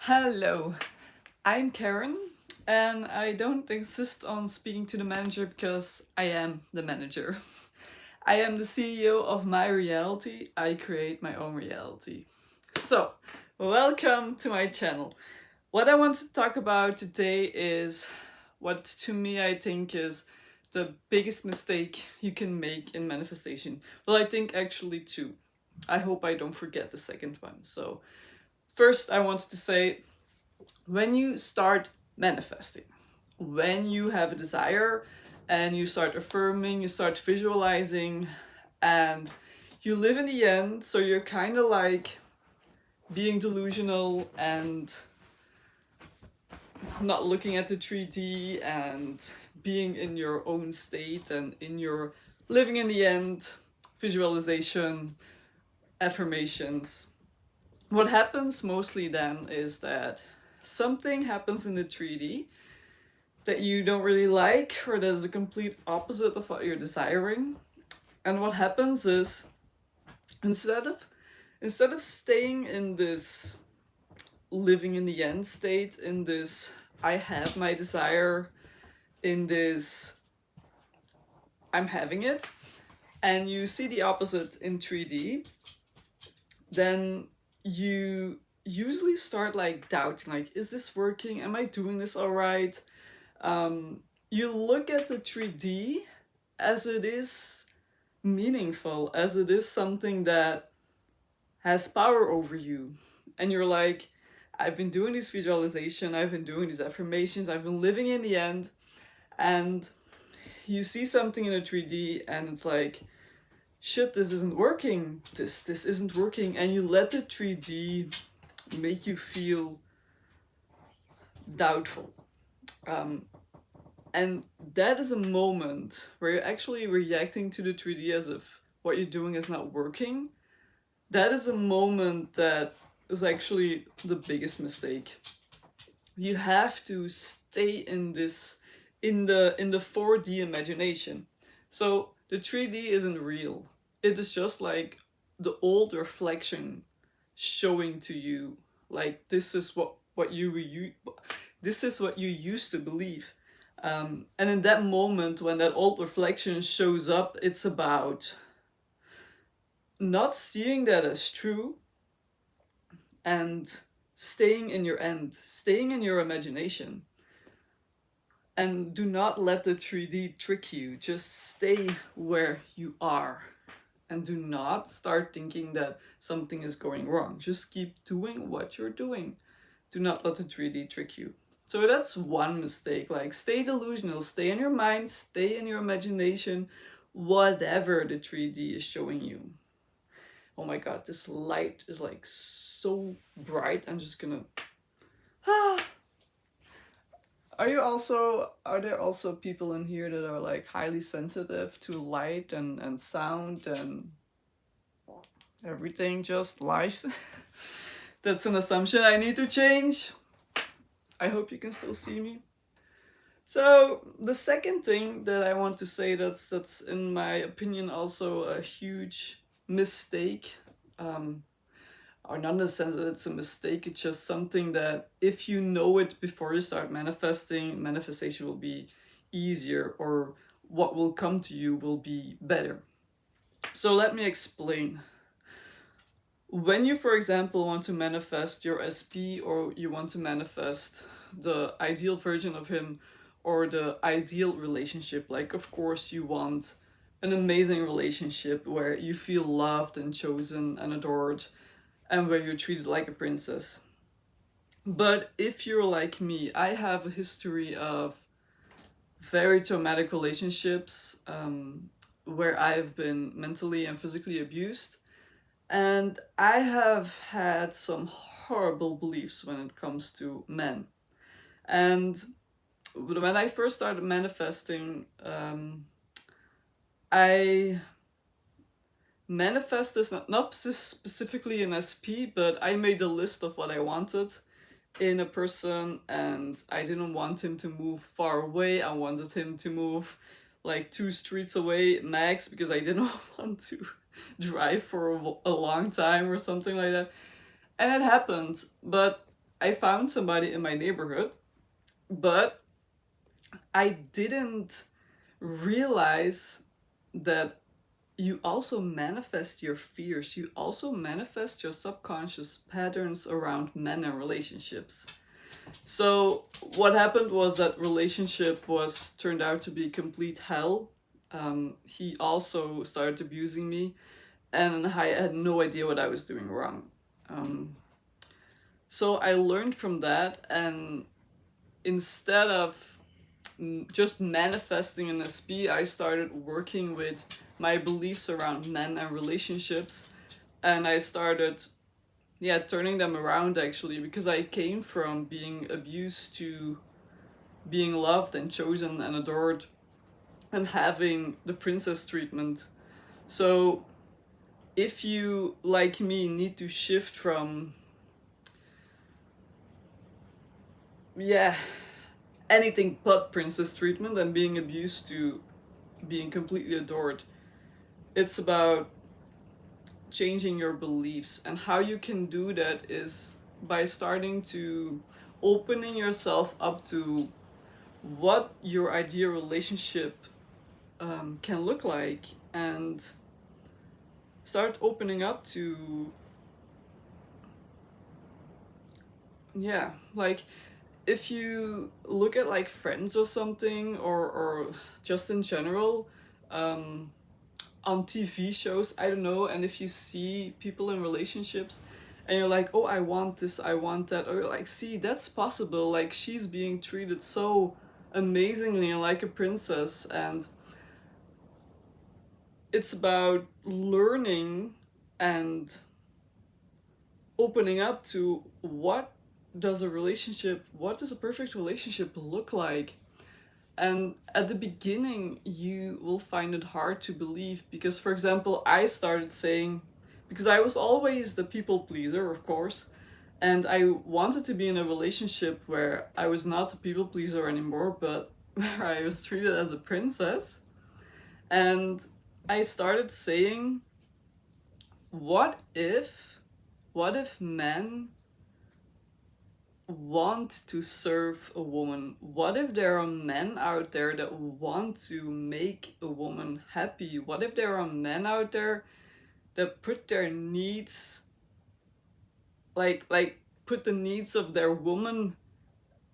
Hello, I'm Karen, and I don't insist on speaking to the manager because I am the manager. I am the CEO of my reality. I create my own reality. So, welcome to my channel. What I want to talk about today is what to me I think is the biggest mistake you can make in manifestation. Well, I think actually two. I hope I don't forget the second one. So, first, I wanted to say when you start manifesting, when you have a desire and you start affirming, you start visualizing, and you live in the end, so you're kind of like being delusional and not looking at the 3D and being in your own state and in your living in the end, visualization, affirmations. What happens mostly then is that something happens in the 3D that you don't really like, or that is a complete opposite of what you're desiring. And what happens is instead of staying in this living in the end state, in this I have my desire, in this I'm having it, and you see the opposite in 3D, then you usually start like doubting, like, is this working? Am I doing this all right? You look at the 3D as it is meaningful, as it is something that has power over you. And you're like, I've been doing this visualization, I've been doing these affirmations, I've been living in the end. And you see something in a 3D and it's like, shit, this isn't working. This isn't working. And you let the 3D make you feel doubtful. And that is a moment where you're actually reacting to the 3D as if what you're doing is not working. That is a moment that is actually the biggest mistake. You have to stay in this in the 4D imagination. So the 3D isn't real. It is just like the old reflection showing to you, like, this is what you this is what you used to believe. And in that moment, when that old reflection shows up, it's about not seeing that as true and staying in your end, staying in your imagination. And do not let the 3D trick you. Just stay where you are. And do not start thinking that something is going wrong. Just keep doing what you're doing. Do not let the 3D trick you. So that's one mistake. Like, stay delusional, stay in your mind, stay in your imagination, whatever the 3D is showing you. Oh my god, this light is like so bright. I'm just gonna. Are there also people in here that are like highly sensitive to light and sound and everything, just life? That's an assumption I need to change. I hope you can still see me. So the second thing that I want to say that's in my opinion also a huge mistake, or not in the sense that it's a mistake, it's just something that if you know it before you start manifesting, manifestation will be easier, or what will come to you will be better. So let me explain. When you, for example, want to manifest your SP, or you want to manifest the ideal version of him, or the ideal relationship, like, of course, you want an amazing relationship where you feel loved and chosen and adored, and where you're treated like a princess. But if you're like me, I have a history of very traumatic relationships, where I've been mentally and physically abused. And I have had some horrible beliefs when it comes to men. And when I first started manifesting, I manifested not specifically an SP, but I made a list of what I wanted in a person, and I didn't want him to move far away. I wanted him to move like 2 streets away max, because I didn't want to drive for a long time or something like that. And it happened, but I found somebody in my neighborhood, but I didn't realize that you also manifest your fears. You also manifest your subconscious patterns around men and relationships. So what happened was that relationship was turned out to be complete hell. He also started abusing me, and I had no idea what I was doing wrong. So I learned from that, and instead of just manifesting an SB, I started working with my beliefs around men and relationships, and I started turning them around, actually, because I came from being abused to being loved and chosen and adored and having the princess treatment. So if you, like me, need to shift from anything but princess treatment and being abused to being completely adored, it's about changing your beliefs. And how you can do that is by starting to opening yourself up to what your ideal relationship can look like, and start opening up to like, if you look at like Friends or something, or just in general, on TV shows, I don't know, and if you see people in relationships and you're like, oh, I want this, I want that, or you're like, see, that's possible, like she's being treated so amazingly like a princess. And it's about learning and opening up to what does a perfect relationship look like. And at the beginning, you will find it hard to believe, because, for example, I started saying, because I was always the people pleaser, of course, and I wanted to be in a relationship where I was not a people pleaser anymore, but where I was treated as a princess. And I started saying, what if men want to serve a woman? What if there are men out there that want to make a woman happy? What if there are men out there that put their needs, like put the needs of their woman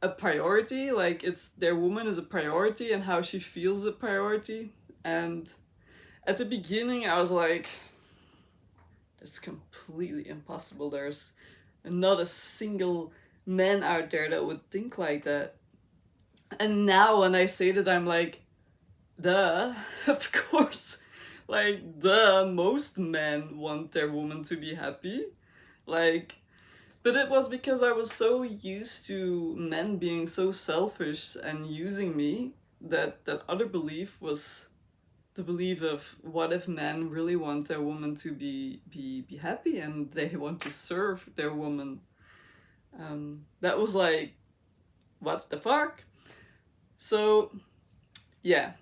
a priority, like it's their woman is a priority and how she feels a priority? And at the beginning I was like, that's completely impossible. There's not a single man out there that would think like that. And now when I say that, I'm like, duh, of course. Like, duh, most men want their woman to be happy. Like, but it was because I was so used to men being so selfish and using me, that other belief was the belief of, what if men really want their woman to be happy and they want to serve their woman? That was like, what the fuck? So yeah,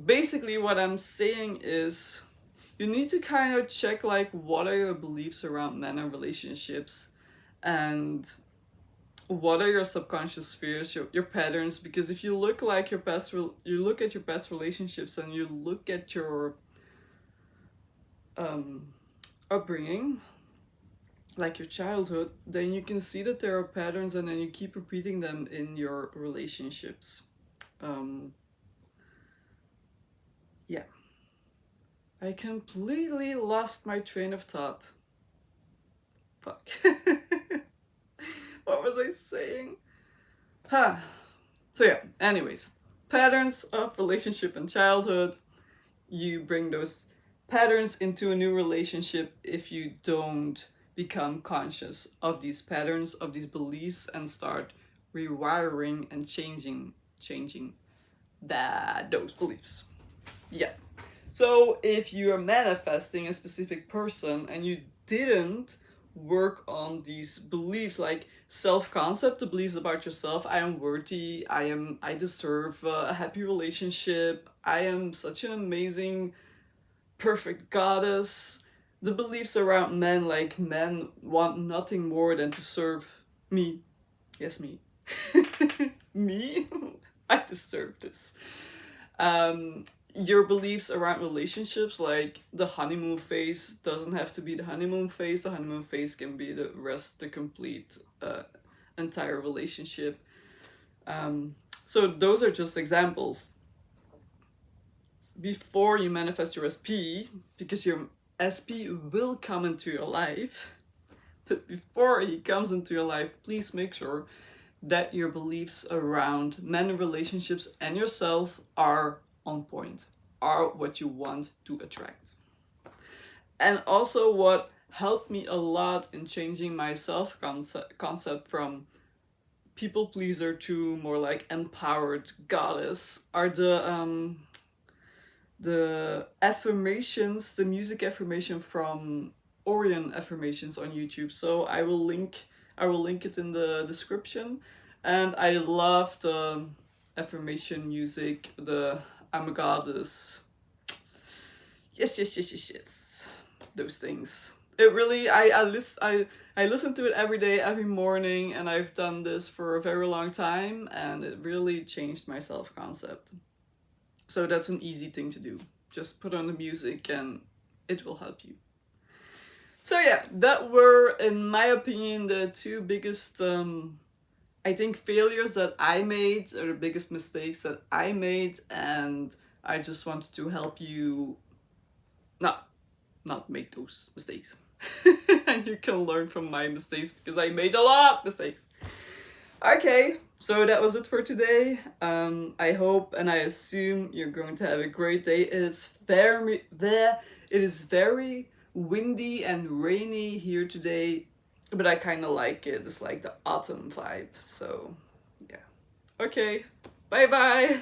basically what I'm saying is, you need to kind of check, like, what are your beliefs around men and relationships, and what are your subconscious fears, your patterns. Because if you look like your past you look at your past relationships, and you look at your upbringing, like your childhood, then you can see that there are patterns, and then you keep repeating them in your relationships. Yeah. I completely lost my train of thought. Fuck. What was I saying? So yeah, anyways. Patterns of relationship and childhood. You bring those patterns into a new relationship if you don't become conscious of these patterns, of these beliefs, and start rewiring and changing those beliefs. Yeah. So if you are manifesting a specific person and you didn't work on these beliefs, like self-concept, the beliefs about yourself, I am worthy, I deserve a happy relationship, I am such an amazing, perfect goddess. The beliefs around men, like men want nothing more than to serve me, Yes, me. Me? I deserve this. Your beliefs around relationships, like the honeymoon phase, doesn't have to be the honeymoon phase. The honeymoon phase can be the rest, the complete, entire relationship. So those are just examples. Before you manifest your SP, because your SP will come into your life, but before he comes into your life, please make sure that your beliefs around men and relationships and yourself are on point, are what you want to attract. And also, what helped me a lot in changing my self concept from people pleaser to more like empowered goddess are the affirmations, the music affirmation from Orion Affirmations on YouTube. So I will link it in the description. And I love the affirmation music, the I'm a goddess. Yes. Those things. It really, I listen to it every day, every morning, and I've done this for a very long time, and it really changed my self-concept. So that's an easy thing to do. Just put on the music and it will help you. So yeah, that were, in my opinion, the two biggest, I think, failures that I made, or the biggest mistakes that I made, and I just wanted to help you not make those mistakes. And you can learn from my mistakes, because I made a lot of mistakes. Okay, so that was it for today. I hope and I assume you're going to have a great day. It is very windy and rainy here today, but I kind of like it. It's like the autumn vibe. So yeah. Okay, bye bye.